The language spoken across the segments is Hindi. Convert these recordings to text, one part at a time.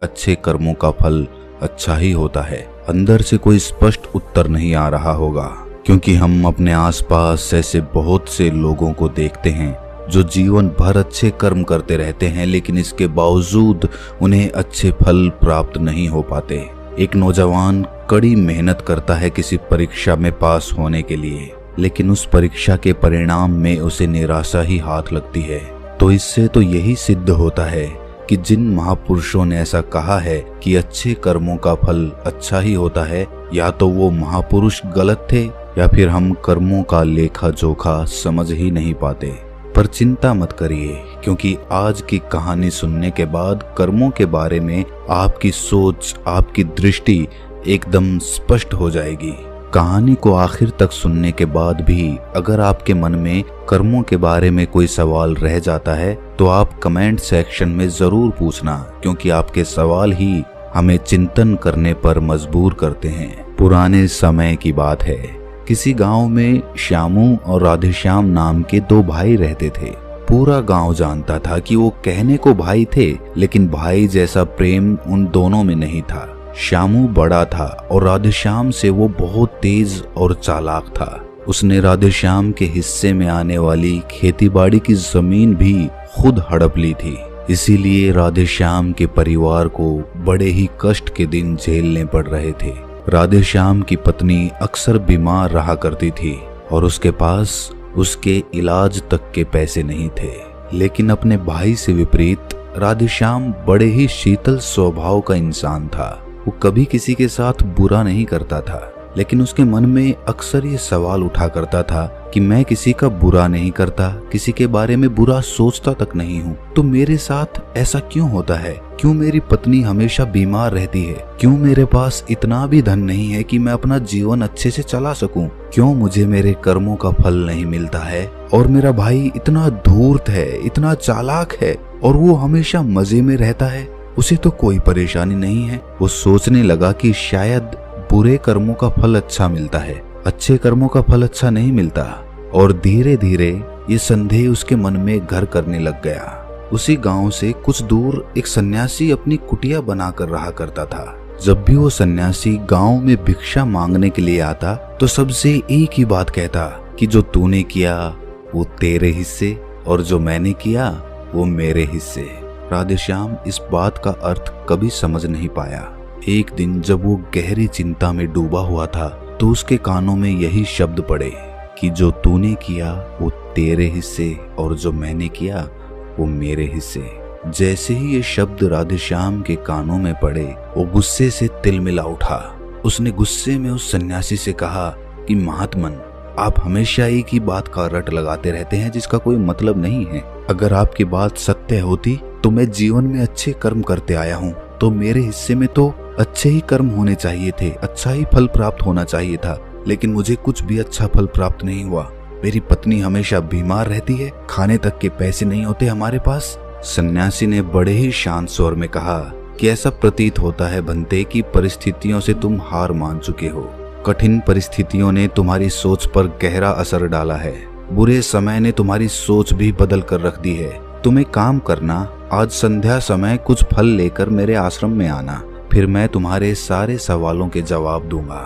अच्छे कर्मों का फल अच्छा ही होता है। अंदर से कोई स्पष्ट उत्तर नहीं आ रहा होगा, क्योंकि हम अपने आसपास ऐसे बहुत से लोगों को देखते हैं जो जीवन भर अच्छे कर्म करते रहते हैं, लेकिन इसके बावजूद उन्हें अच्छे फल प्राप्त नहीं हो पाते। एक नौजवान कड़ी मेहनत करता है किसी परीक्षा में पास होने के लिए, लेकिन उस परीक्षा के परिणाम में उसे निराशा ही हाथ लगती है। तो इससे तो यही सिद्ध होता है कि जिन महापुरुषों ने ऐसा कहा है कि अच्छे कर्मों का फल अच्छा ही होता है, या तो वो महापुरुष गलत थे या फिर हम कर्मों का लेखा जोखा समझ ही नहीं पाते। पर चिंता मत करिए, क्योंकि आज की कहानी सुनने के बाद कर्मों के बारे में आपकी सोच, आपकी दृष्टि एकदम स्पष्ट हो जाएगी। कहानी को आखिर तक सुनने के बाद भी अगर आपके मन में कर्मों के बारे में कोई सवाल रह जाता है तो आप कमेंट सेक्शन में जरूर पूछना, क्योंकि आपके सवाल ही हमें चिंतन करने पर मजबूर करते हैं। पुराने समय की बात है, किसी गांव में श्यामू और राधेश्याम नाम के दो भाई रहते थे। पूरा गांव जानता था कि वो कहने को भाई थे, लेकिन भाई जैसा प्रेम उन दोनों में नहीं था। श्यामू बड़ा था और राधेश्याम से वो बहुत तेज और चालाक था। उसने राधेश्याम के हिस्से में आने वाली खेतीबाड़ी की जमीन भी खुद हड़प ली थी। इसीलिए राधेश्याम के परिवार को बड़े ही कष्ट के दिन झेलने पड़ रहे थे। राधेश्याम की पत्नी अक्सर बीमार रहा करती थी और उसके पास उसके इलाज तक के पैसे नहीं थे। लेकिन अपने भाई से विपरीत राधेश्याम बड़े ही शीतल स्वभाव का इंसान था। वो कभी किसी के साथ बुरा नहीं करता था, लेकिन उसके मन में अक्सर ये सवाल उठा करता था कि मैं किसी का बुरा नहीं करता, किसी के बारे में बुरा सोचता तक नहीं हूँ, तो मेरे साथ ऐसा क्यों होता है? क्यों मेरी पत्नी हमेशा बीमार रहती है? क्यों मेरे पास इतना भी धन नहीं है कि मैं अपना जीवन अच्छे से चला सकूं? क्यों मुझे मेरे कर्मों का फल नहीं मिलता है? और मेरा भाई इतना धूर्त है, इतना चालाक है और वो हमेशा मजे में रहता है, उसे तो कोई परेशानी नहीं है। वो सोचने लगा कि शायद बुरे कर्मों का फल अच्छा मिलता है, अच्छे कर्मों का फल अच्छा नहीं मिलता। और धीरे धीरे ये संदेह उसके मन में घर करने लग गया। उसी गांव से कुछ दूर एक सन्यासी अपनी कुटिया बनाकर रहा करता था। जब भी वो सन्यासी गांव में भिक्षा मांगने के लिए आता तो सबसे एक ही बात कहता कि जो तूने किया वो तेरे हिस्से और जो मैंने किया वो मेरे हिस्से। राधेश्याम इस बात का अर्थ कभी समझ नहीं पाया। एक दिन जब वो गहरी चिंता में डूबा हुआ था तो उसके कानों में यही शब्द पड़े कि जो तूने किया वो तेरे हिस्से और जो मैंने किया वो मेरे हिस्से। जैसे ही ये शब्द राधेश्याम के कानों में पड़े वो गुस्से से तिलमिला उठा। उसने गुस्से में उस सन्यासी से कहा कि महात्मन, आप हमेशा एक ही बात का रट लगाते रहते हैं जिसका कोई मतलब नहीं है। अगर आपकी बात सत्य होती तो मैं जीवन में अच्छे कर्म करते आया हूँ, तो मेरे हिस्से में तो अच्छे ही कर्म होने चाहिए थे, अच्छा ही फल प्राप्त होना चाहिए था, लेकिन मुझे कुछ भी अच्छा फल प्राप्त नहीं हुआ। मेरी पत्नी हमेशा बीमार रहती है, खाने तक के पैसे नहीं होते हमारे पास। सन्यासी ने बड़े ही शांत स्वर में कहा कि ऐसा प्रतीत होता है बंते कि परिस्थितियों से तुम हार मान चुके हो। कठिन परिस्थितियों ने तुम्हारी सोच पर गहरा असर डाला है। बुरे समय ने तुम्हारी सोच भी बदल कर रख दी है। तुम एक काम करना, आज संध्या समय कुछ फल लेकर मेरे आश्रम में आना, फिर मैं तुम्हारे सारे सवालों के जवाब दूंगा।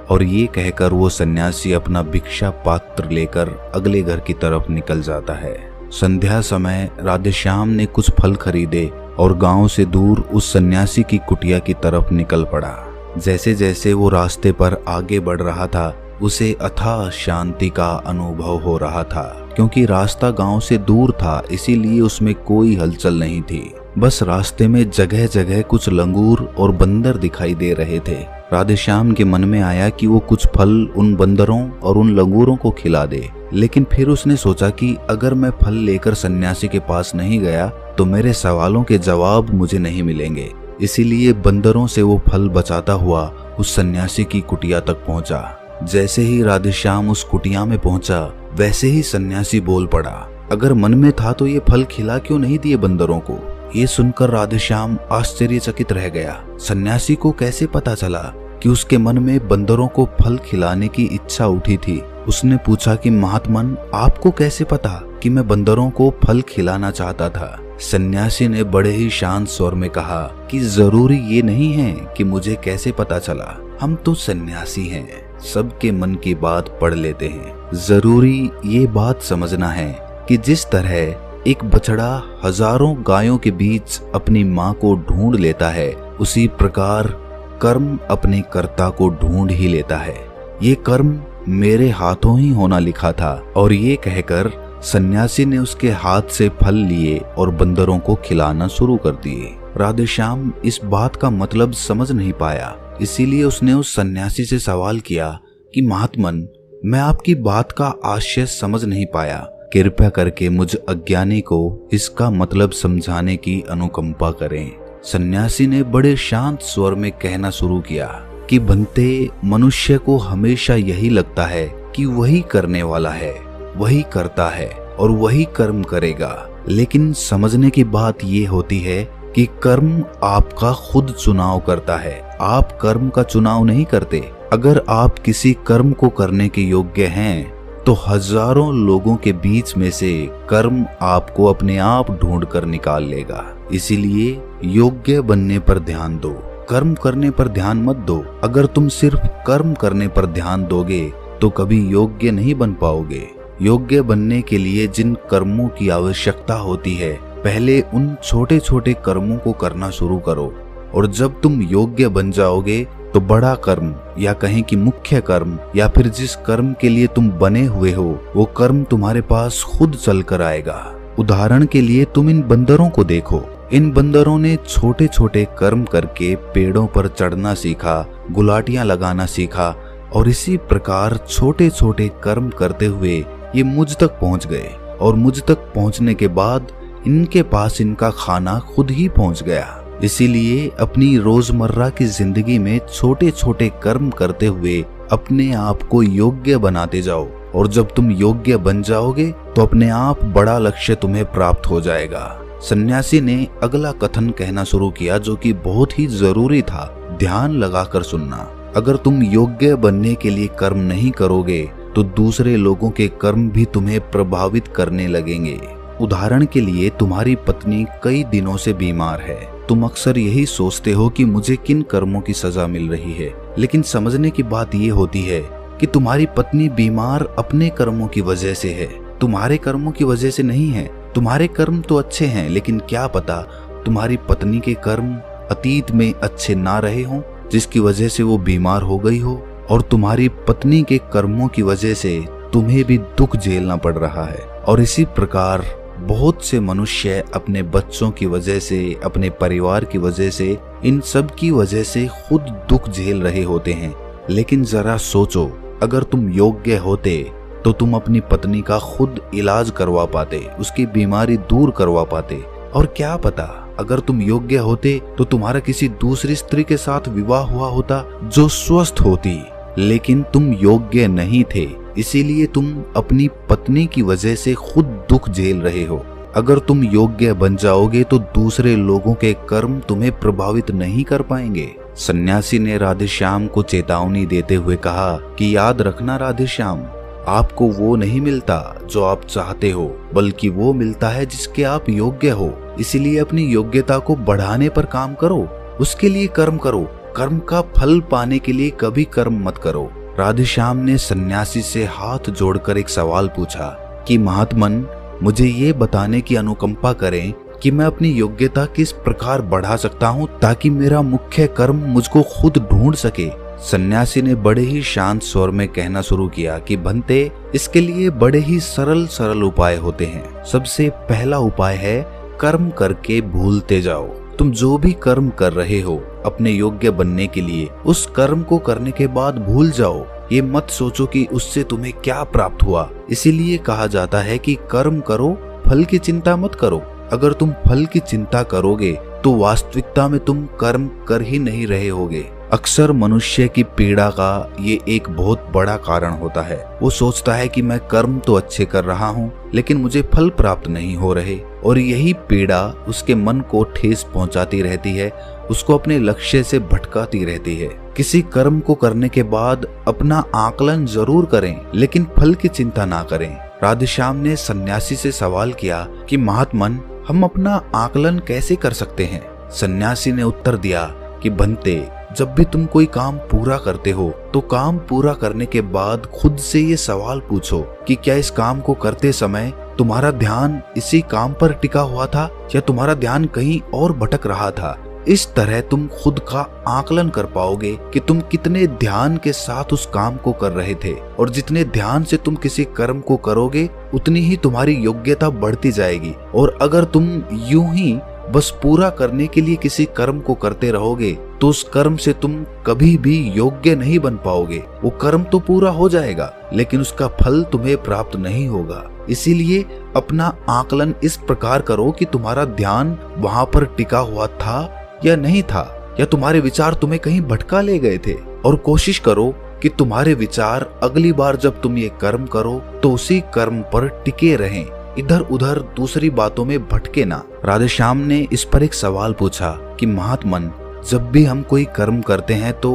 और ये कहकर वो सन्यासी अपना भिक्षा पात्र लेकर अगले घर की तरफ निकल जाता है। संध्या समय राधेश्याम ने कुछ फल खरीदे और गांव से दूर उस सन्यासी की कुटिया की तरफ निकल पड़ा। जैसे जैसे वो रास्ते पर आगे बढ़ रहा था उसे अथाह शांति का अनुभव हो रहा था, क्योंकि रास्ता गांव से दूर था, इसीलिए उसमें कोई हलचल नहीं थी। बस रास्ते में जगह जगह कुछ लंगूर और बंदर दिखाई दे रहे थे। राधेश्याम के मन में आया कि वो कुछ फल उन बंदरों और उन लंगूरों को खिला दे, लेकिन फिर उसने सोचा कि अगर मैं फल लेकर सन्यासी के पास नहीं गया तो मेरे सवालों के जवाब मुझे नहीं मिलेंगे। इसीलिए बंदरों से वो फल बचाता हुआ उस सन्यासी की कुटिया तक पहुंचा। जैसे ही राधेश्याम उस कुटिया में पहुंचा वैसे ही सन्यासी बोल पड़ा, अगर मन में था तो ये फल खिला क्यों नहीं दिए बंदरों को? ये सुनकर राधेश्याम आश्चर्यचकित रह गया। सन्यासी को कैसे पता चला कि उसके मन में बंदरों को फल खिलाने की इच्छा उठी थी? उसने पूछा कि महात्मन, आपको कैसे पता कि मैं बंदरों को फल खिलाना चाहता था? सन्यासी ने बड़े ही शांत स्वर में कहा कि जरूरी ये नहीं है कि मुझे कैसे पता चला, हम तो सन्यासी हैं, सबके मन की बात पढ़ लेते हैं। जरूरी ये बात समझना है कि जिस तरह एक बछड़ा हजारों गायों के बीच अपनी माँ को ढूंढ लेता है, उसी प्रकार कर्म अपने कर्ता को ढूंढ ही लेता है। ये कर्म मेरे हाथों ही होना लिखा था। और ये कहकर सन्यासी ने उसके हाथ से फल लिए और बंदरों को खिलाना शुरू कर दिए। राधेश्याम इस बात का मतलब समझ नहीं पाया, इसीलिए उसने उस सन्यासी से सवाल किया कि महात्मन, मैं आपकी बात का आशय समझ नहीं पाया, कृपया करके मुझ अज्ञानी को इसका मतलब समझाने की अनुकंपा करें। सन्यासी ने बड़े शांत स्वर में कहना शुरू किया कि बनते, मनुष्य को हमेशा यही लगता है कि वही करने वाला है, वही करता है और वही कर्म करेगा। लेकिन समझने की बात ये होती है कि कर्म आपका खुद चुनाव करता है, आप कर्म का चुनाव नहीं करते। अगर आप किसी कर्म को करने के योग्य हैं तो हजारों लोगों के बीच में से कर्म आपको अपने आप ढूंढ कर निकाल लेगा। इसीलिए योग्य बनने पर ध्यान दो, कर्म करने पर ध्यान मत दो। अगर तुम सिर्फ कर्म करने पर ध्यान दोगे तो कभी योग्य नहीं बन पाओगे। योग्य बनने के लिए जिन कर्मों की आवश्यकता होती है, पहले उन छोटे छोटे कर्मों को करना शुरू करो, और जब तुम योग्य बन जाओगे तो बड़ा कर्म या कहें कि मुख्य कर्म या फिर जिस कर्म के लिए तुम बने हुए हो वो कर्म तुम्हारे पास खुद चल कर आएगा। उदाहरण के लिए तुम इन बंदरों को देखो। इन बंदरों ने छोटे छोटे कर्म करके पेड़ों पर चढ़ना सीखा, गुलाटियां लगाना सीखा, और इसी प्रकार छोटे छोटे कर्म करते हुए ये मुझ तक पहुंच गए। और मुझ तक पहुंचने के बाद इनके पास इनका खाना खुद ही पहुंच गया। इसीलिए अपनी रोजमर्रा की जिंदगी में छोटे छोटे कर्म करते हुए अपने आप को योग्य बनाते जाओ, और जब तुम योग्य बन जाओगे तो अपने आप बड़ा लक्ष्य तुम्हें प्राप्त हो जाएगा। सन्यासी ने अगला कथन कहना शुरू किया जो कि बहुत ही जरूरी था, ध्यान लगाकर सुनना। अगर तुम योग्य बनने के लिए कर्म नहीं करोगे तो दूसरे लोगों के कर्म भी तुम्हें प्रभावित करने लगेंगे। उदाहरण के लिए तुम्हारी पत्नी कई दिनों से बीमार है। तुम अक्सर यही सोचते हो कि मुझे किन कर्मों की सजा मिल रही है, लेकिन समझने की बात यह होती है कि तुम्हारी पत्नी बीमार अपने कर्मों की वजह से है, तुम्हारे कर्मों की वजह से नहीं है। तुम्हारे कर्म तो अच्छे हैं, लेकिन क्या पता तुम्हारी पत्नी के कर्म अतीत में अच्छे ना रहे हों, जिसकी वजह से वो बीमार हो गई हो, और तुम्हारी पत्नी के कर्मों की वजह से तुम्हें भी दुख झेलना पड़ रहा है। और इसी प्रकार बहुत से मनुष्य अपने बच्चों की वजह से, अपने परिवार की वजह से, इन सब की वजह से खुद दुख झेल रहे होते हैं। लेकिन जरा सोचो, अगर तुम योग्य होते तो तुम अपनी पत्नी का खुद इलाज करवा पाते, उसकी बीमारी दूर करवा पाते। और क्या पता अगर तुम योग्य होते तो तुम्हारा किसी दूसरी स्त्री के साथ विवाह हुआ होता जो स्वस्थ होती। लेकिन तुम योग्य नहीं थे, इसीलिए तुम अपनी पत्नी की वजह से खुद दुख झेल रहे हो। अगर तुम योग्य बन जाओगे तो दूसरे लोगों के कर्म तुम्हें प्रभावित नहीं कर पाएंगे। सन्यासी ने राधेश्याम को चेतावनी देते हुए कहा कि याद रखना राधेश्याम, आपको वो नहीं मिलता जो आप चाहते हो, बल्कि वो मिलता है जिसके आप योग्य हो। इसीलिए अपनी योग्यता को बढ़ाने पर काम करो, उसके लिए कर्म करो। कर्म का फल पाने के लिए कभी कर्म मत करो। राधेश्याम ने सन्यासी से हाथ जोड़कर एक सवाल पूछा कि महात्मन, मुझे ये बताने की अनुकंपा करें कि मैं अपनी योग्यता किस प्रकार बढ़ा सकता हूँ ताकि मेरा मुख्य कर्म मुझको खुद ढूंढ सके। सन्यासी ने बड़े ही शांत स्वर में कहना शुरू किया कि भंते, इसके लिए बड़े ही सरल सरल उपाय होते हैं। सबसे पहला उपाय है कर्म करके भूलते जाओ। तुम जो भी कर्म कर रहे हो अपने योग्य बनने के लिए, उस कर्म को करने के बाद भूल जाओ। ये मत सोचो कि उससे तुम्हें क्या प्राप्त हुआ। इसीलिए कहा जाता है कि कर्म करो, फल की चिंता मत करो। अगर तुम फल की चिंता करोगे तो वास्तविकता में तुम कर्म कर ही नहीं रहे होगे। अक्सर मनुष्य की पीड़ा का ये एक बहुत बड़ा कारण होता है। वो सोचता है कि मैं कर्म तो अच्छे कर रहा हूँ लेकिन मुझे फल प्राप्त नहीं हो रहे, और यही पीड़ा उसके मन को ठेस पहुंचाती रहती है, उसको अपने लक्ष्य से भटकाती रहती है। किसी कर्म को करने के बाद अपना आकलन जरूर करें, लेकिन फल की चिंता ना करें। राधेश्याम ने सन्यासी से सवाल किया कि महात्मन, हम अपना आकलन कैसे कर सकते हैं? सन्यासी ने उत्तर दिया कि बनते, जब भी तुम कोई काम पूरा करते हो तो काम पूरा करने के बाद खुद से ये सवाल पूछो कि क्या इस काम को करते समय तुम्हारा ध्यान इसी काम पर टिका हुआ था या तुम्हारा ध्यान कहीं और भटक रहा था। इस तरह तुम खुद का आकलन कर पाओगे कि तुम कितने ध्यान के साथ उस काम को कर रहे थे, और जितने ध्यान से तुम किसी कर्म को करोगे उतनी ही तुम्हारी योग्यता बढ़ती जाएगी। और अगर तुम यूं ही बस पूरा करने के लिए किसी कर्म को करते रहोगे तो उस कर्म से तुम कभी भी योग्य नहीं बन पाओगे। वो कर्म तो पूरा हो जाएगा लेकिन उसका फल तुम्हें प्राप्त नहीं होगा। इसीलिए अपना आकलन इस प्रकार करो कि तुम्हारा ध्यान वहां पर टिका हुआ था या नहीं था, या तुम्हारे विचार तुम्हें कहीं भटका ले गए थे। और कोशिश करो कि तुम्हारे विचार अगली बार जब तुम ये कर्म करो तो उसी कर्म पर टिके रहें, इधर उधर दूसरी बातों में भटके ना। राधेश्याम ने इस पर एक सवाल पूछा कि महात्मन, जब भी हम कोई कर्म करते हैं तो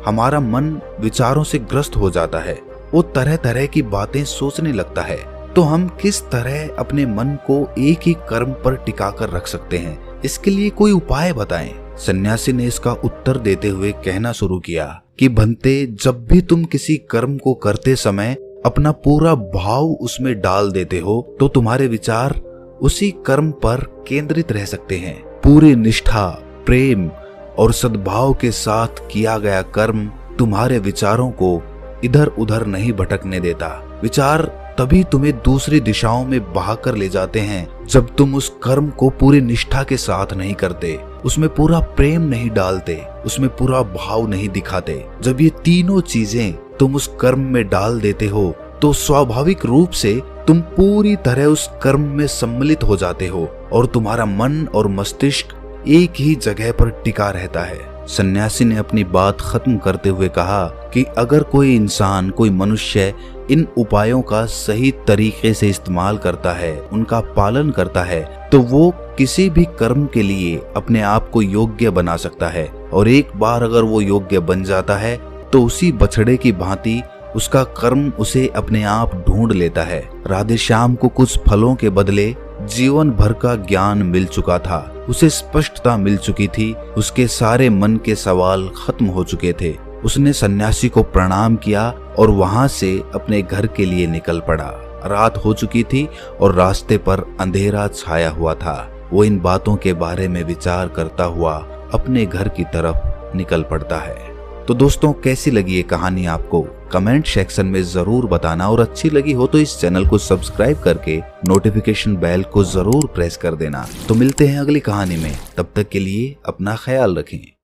हमारा मन विचारों से ग्रस्त हो जाता है, वो तरह तरह की बातें सोचने लगता है, तो हम किस तरह अपने मन को एक ही कर्म पर टिका कर रख सकते हैं? इसके लिए कोई उपाय बताएं। सन्यासी ने इसका उत्तर देते हुए कहना शुरू किया कि बनते, जब भी तुम किसी कर्म को करते समय अपना पूरा भाव उसमें डाल देते हो तो तुम्हारे विचार उसी कर्म पर केंद्रित रह सकते हैं। पूरी निष्ठा, प्रेम और सद्भाव के साथ किया गया कर्म तुम्हारे विचारों को इधर उधर नहीं भटकने देता। विचार तभी तुम्हें दूसरी दिशाओं में बहाकर ले जाते हैं जब तुम उस कर्म को पूरी निष्ठा के साथ नहीं करते, उसमें पूरा प्रेम नहीं डालते, उसमें पूरा भाव नहीं दिखाते। जब ये तीनों चीजें तुम उस कर्म में डाल देते हो तो स्वाभाविक रूप से तुम पूरी तरह उस कर्म में सम्मिलित हो जाते हो और तुम्हारा मन और मस्तिष्क एक ही जगह पर टिका रहता है। सन्यासी ने अपनी बात खत्म करते हुए कहा कि अगर कोई इंसान, कोई मनुष्य इन उपायों का सही तरीके से इस्तेमाल करता है, उनका पालन करता है, तो वो किसी भी कर्म के लिए अपने आप को योग्य बना सकता है। और एक बार अगर वो योग्य बन जाता है तो उसी बछड़े की भांति उसका कर्म उसे अपने आप ढूंढ लेता है। राधेश्याम को कुछ फलों के बदले जीवन भर का ज्ञान मिल चुका था, उसे स्पष्टता मिल चुकी थी, उसके सारे मन के सवाल खत्म हो चुके थे। उसने सन्यासी को प्रणाम किया और वहां से अपने घर के लिए निकल पड़ा। रात हो चुकी थी और रास्ते पर अंधेरा छाया हुआ था। वो इन बातों के बारे में विचार करता हुआ अपने घर की तरफ निकल पड़ता है। तो दोस्तों, कैसी लगी ये कहानी आपको? कमेंट सेक्शन में जरूर बताना, और अच्छी लगी हो तो इस चैनल को सब्सक्राइब करके नोटिफिकेशन बेल को जरूर प्रेस कर देना। तो मिलते हैं अगली कहानी में, तब तक के लिए अपना ख्याल रखें।